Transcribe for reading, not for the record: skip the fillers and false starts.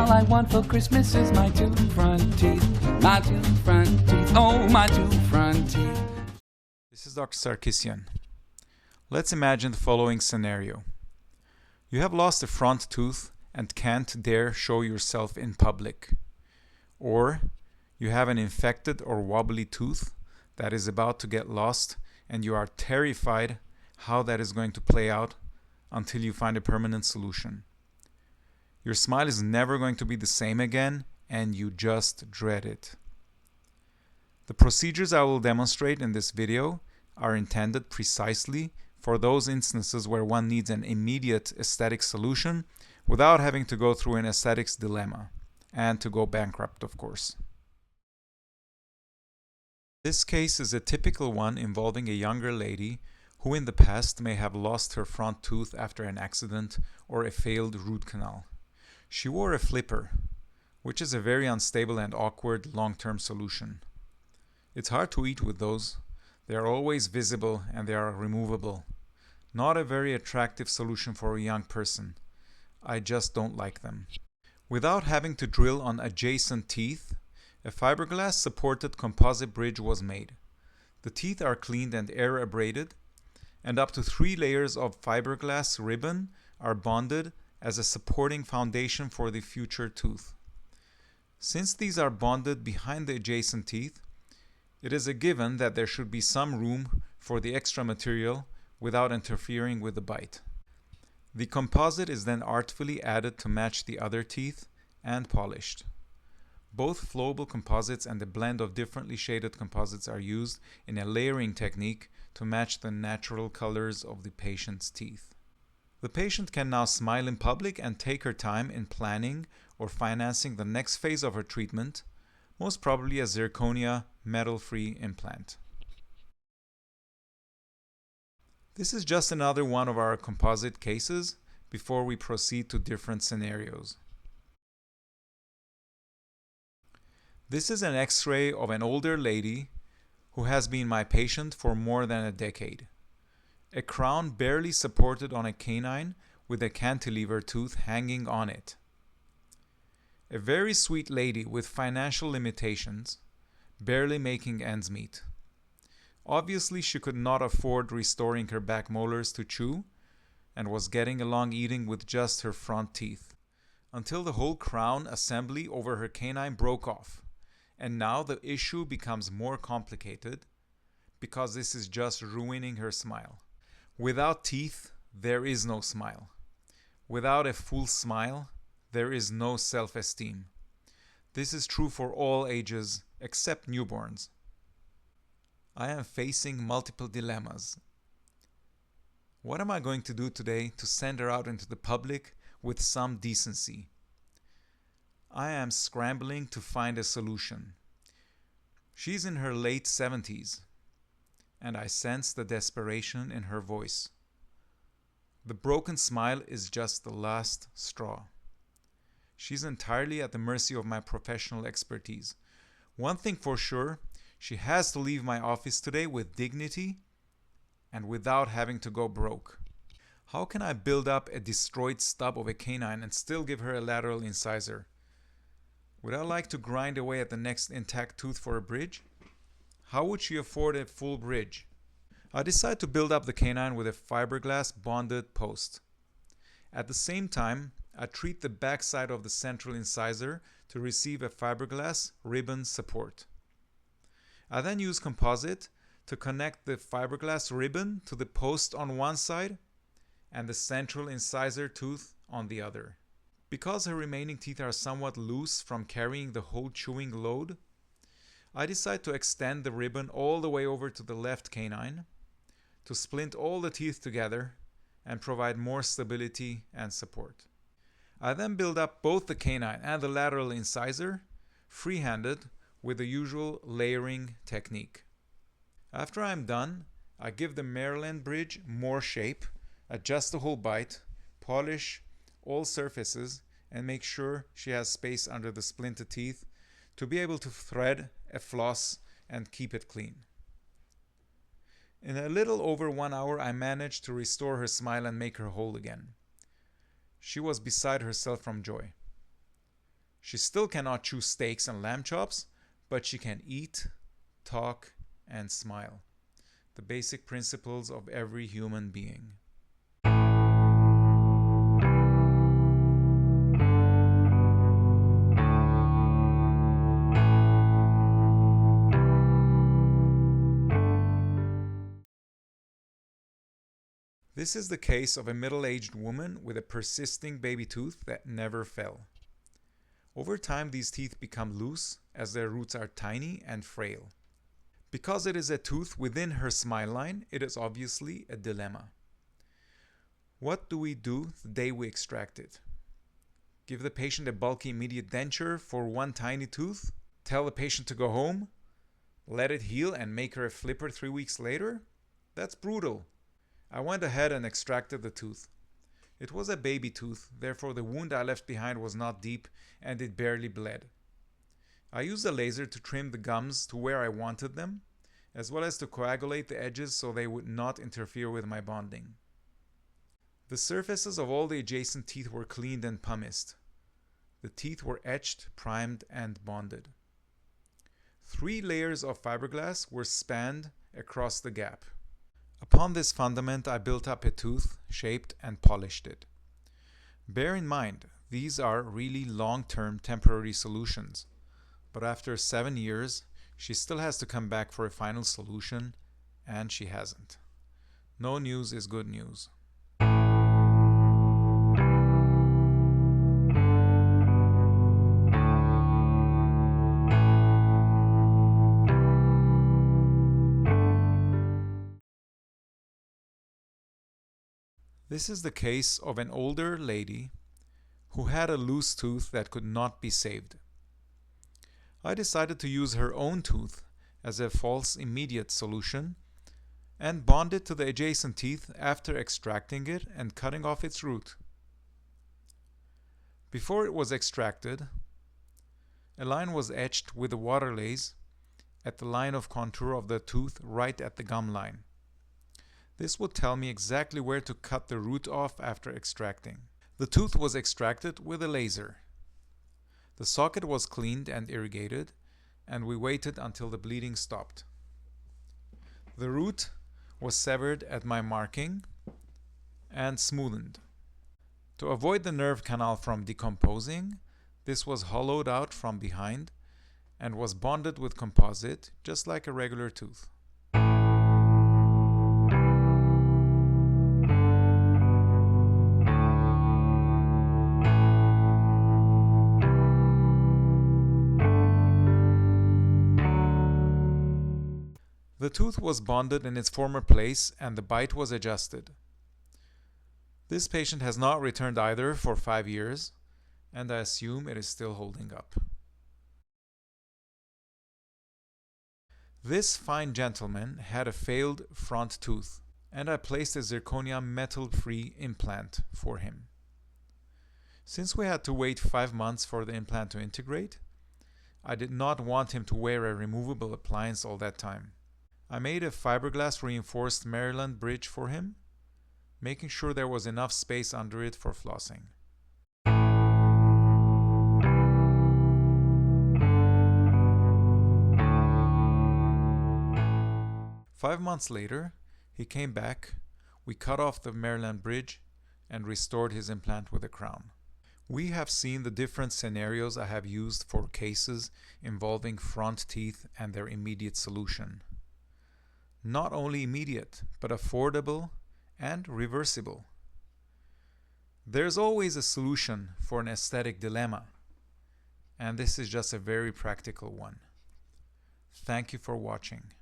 All I want for Christmas is my two front teeth. My two front teeth. Oh, my two front teeth. This is Dr. Sarkisian. Let's imagine the following scenario. You have lost a front tooth and can't dare show yourself in public. Or you have an infected or wobbly tooth that is about to get lost and you are terrified how that is going to play out until you find a permanent solution. Your smile is never going to be the same again and you just dread it. The procedures I will demonstrate in this video are intended precisely for those instances where one needs an immediate aesthetic solution without having to go through an aesthetics dilemma and to go bankrupt, of course. This case is a typical one involving a younger lady who in the past may have lost her front tooth after an accident or a failed root canal. She wore a flipper, which is a very unstable and awkward long-term solution. It's hard to eat with those. They are always visible and they are removable. Not a very attractive solution for a young person. I just don't like them. Without having to drill on adjacent teeth, a fiberglass supported composite bridge was made. The teeth are cleaned and air abraded, and up to 3 layers of fiberglass ribbon are bonded as a supporting foundation for the future tooth. Since these are bonded behind the adjacent teeth, it is a given that there should be some room for the extra material without interfering with the bite. The composite is then artfully added to match the other teeth and polished. Both flowable composites and a blend of differently shaded composites are used in a layering technique to match the natural colors of the patient's teeth. The patient can now smile in public and take her time in planning or financing the next phase of her treatment, most probably a zirconia metal-free implant. This is just another one of our composite cases before we proceed to different scenarios. This is an X-ray of an older lady who has been my patient for more than a decade. A crown barely supported on a canine with a cantilever tooth hanging on it. A very sweet lady with financial limitations, barely making ends meet. Obviously, she could not afford restoring her back molars to chew and was getting along eating with just her front teeth, until the whole crown assembly over her canine broke off. And now the issue becomes more complicated because this is just ruining her smile. Without teeth, there is no smile. Without a full smile, there is no self-esteem. This is true for all ages except newborns. I am facing multiple dilemmas. What am I going to do today to send her out into the public with some decency? I am scrambling to find a solution. She's in her late 70s, and I sense the desperation in her voice. The broken smile is just the last straw. She's entirely at the mercy of my professional expertise. One thing for sure, she has to leave my office today with dignity and without having to go broke. How can I build up a destroyed stub of a canine and still give her a lateral incisor? Would I like to grind away at the next intact tooth for a bridge? How would she afford a full bridge? I decide to build up the canine with a fiberglass bonded post. At the same time, I treat the backside of the central incisor to receive a fiberglass ribbon support. I then use composite to connect the fiberglass ribbon to the post on one side and the central incisor tooth on the other. Because her remaining teeth are somewhat loose from carrying the whole chewing load, I decide to extend the ribbon all the way over to the left canine to splint all the teeth together and provide more stability and support. I then build up both the canine and the lateral incisor free-handed with the usual layering technique. After I'm done, I give the Maryland bridge more shape, adjust the whole bite, polish all surfaces, and make sure she has space under the splinted teeth to be able to thread a floss and keep it clean. In a little over 1 hour, I managed to restore her smile and make her whole again. She was beside herself from joy. She still cannot chew steaks and lamb chops, but she can eat, talk, and smile. The basic principles of every human being. This is the case of a middle-aged woman with a persisting baby tooth that never fell. Over time, these teeth become loose as their roots are tiny and frail. Because it is a tooth within her smile line, it is obviously a dilemma. What do we do the day we extract it? Give the patient a bulky immediate denture for one tiny tooth? Tell the patient to go home? Let it heal and make her a flipper 3 weeks later? That's brutal. I went ahead and extracted the tooth. It was a baby tooth, therefore the wound I left behind was not deep and it barely bled. I used a laser to trim the gums to where I wanted them, as well as to coagulate the edges so they would not interfere with my bonding. The surfaces of all the adjacent teeth were cleaned and pumiced. The teeth were etched, primed, and bonded. 3 layers of fiberglass were spanned across the gap. Upon this fundament, I built up a tooth, shaped and polished it. Bear in mind, these are really long-term temporary solutions, but after 7 years, she still has to come back for a final solution, and she hasn't. No news is good news. This is the case of an older lady who had a loose tooth that could not be saved. I decided to use her own tooth as a false immediate solution and bond it to the adjacent teeth after extracting it and cutting off its root. Before it was extracted, a line was etched with a waterlaze at the line of contour of the tooth right at the gum line. This would tell me exactly where to cut the root off after extracting. The tooth was extracted with a laser. The socket was cleaned and irrigated, and we waited until the bleeding stopped. The root was severed at my marking and smoothened. To avoid the nerve canal from decomposing, this was hollowed out from behind and was bonded with composite, just like a regular tooth. 'The tooth was bonded in its former place and the bite was adjusted. This patient has not returned either for 5 years, and I assume it is still holding up. This fine gentleman had a failed front tooth, and I placed a zirconia metal-free implant for him. Since we had to wait 5 months for the implant to integrate, I did not want him to wear a removable appliance all that time. I made a fiberglass reinforced Maryland bridge for him, making sure there was enough space under it for flossing. Five months later, he came back, we cut off the Maryland bridge, and restored his implant with a crown. We have seen the different scenarios I have used for cases involving front teeth and their immediate solution. Not only immediate, but affordable and reversible. There's always a solution for an aesthetic dilemma, and this is just a very practical one. Thank you for watching.